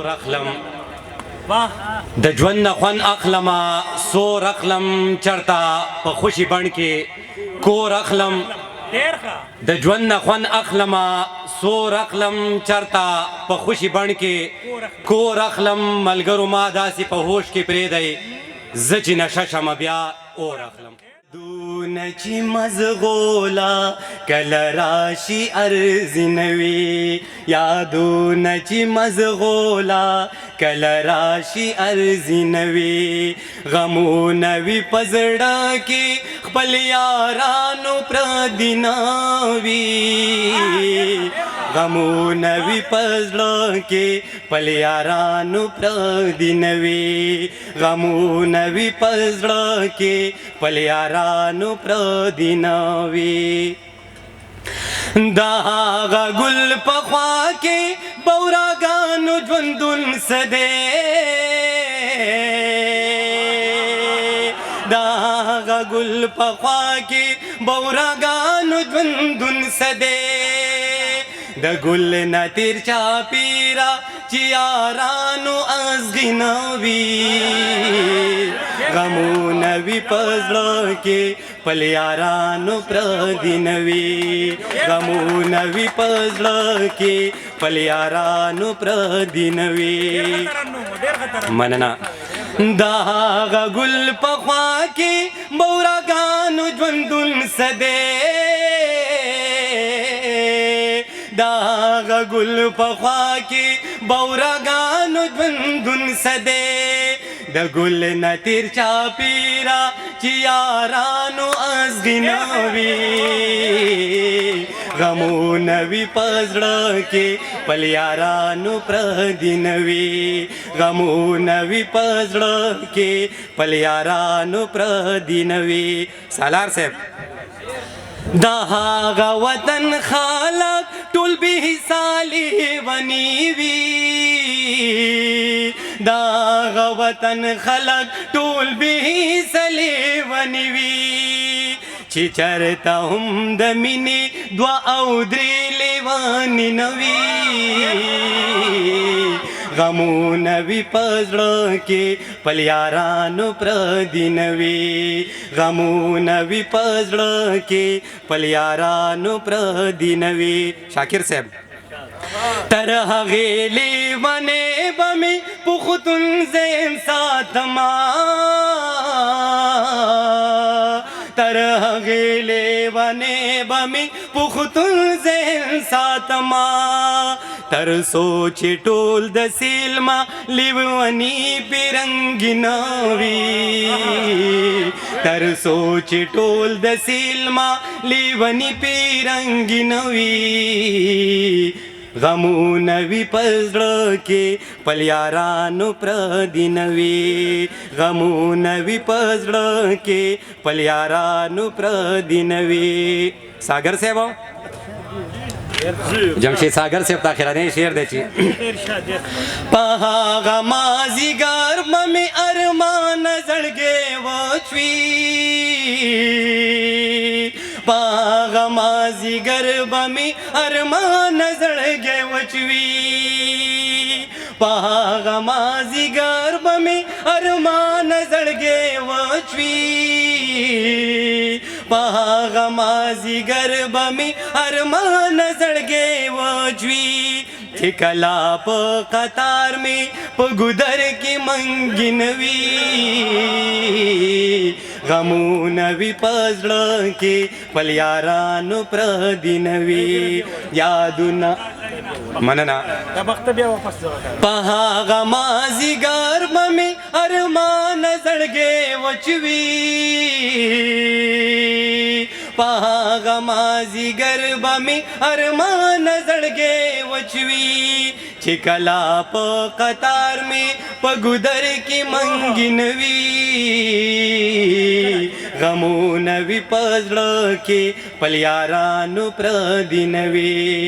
سور اخلم د ژوند نه خوند اخلمه سور اخلم چرته په خوشي بڼ کې کور اخلم د ژوند نه خوند اخلمه سور اخلم چرته په خوشي بڼ کې کور اخلم ملګرو ما داسې په هوش کې پرېږدی زه چې نشه شمه بیا اور اخلم دونه چې مزغولا کله راشي ارزي نوي یادونه چې مزغولا کله راشي ارزي نوي غمونه وي په زړه کې خپل یارانو پردي نه وي غمونه وي په زړه کې خپل یارانو پردي نه وي غمونه وي په زړه کې خپل یارانو پردي نه وي دا هغه ګل په خوا کې بوراګانو ژوندون څه دی دا هغه ګل په خوا کې بوراګانو ژوندون څه دی د ګل نه تیر چاپیره چې یارانو ازغي نه وي غمونه وي په زړه کې خپل یارانو پردي نه وي غمونه وي په زړه کې خپل یارانو پردي نه وي مننه دا هغه ګل په خوا کې بوراګانو ژوندون څه دی دا هغه ګل په خوا کې بوراګانو ژوندون څه دی د ګل نه تیر چاپیره چې یارانو ازغي نه وي غمونه وي په زړه کې خپل یارانو پردي نه وي غمونه وي په زړه کې خپل یارانو پردي نه وي سالار صاحب دا هغه وطن خلق ټول به سالي ونی وي دا هغه وطن خلق ټول به سالي ونی وي چې چرته هم د مینې دوا او درې لیوانې نه وي غمونه وي په زړه کې خپل یارانو پردي نه وي غمونه وي په زړه کې خپل یارانو پردي نه وي شاکر صاحب تر هغې لیونې به مې پختون زم ساتما تر هغې لیونې به مې پختون زم ساتما تر سوچ ټول د سیلما لیونی پیرنګ نوي تر سوچ ټول د سیلما لیونی پیرنګ نوي غمونه وي په زړه کې خپل یارانو پردي نه وي غمونه وي په زړه کې خپل یارانو پردي نه وي ساگر صاحب جمشید ساگر صاحب تا خیرانی شعر دی چې په هغه مازیګر مې ارمان زړګی وچوي په هغه مازیګر مې ارمان زړګی وچوي په هغه مازیګر مې ارمان زړګی وچوي په هغه مازیګر مې ارمان زړګی وچوي چې کله په قطار مې په ګودر کې منګي نه وي غمونه وي په زړه کې خپل یارانو پردي نه وي یادونه مننه په هغه مازیګر مې ارمان زړګی وچوي په هغه مازیګر مې ارمان زړګی وچوي چې کله په قطار مې په ګودر کې منګي نه وي غمونه وي په زړه کې خپل یارانو پردي نه وي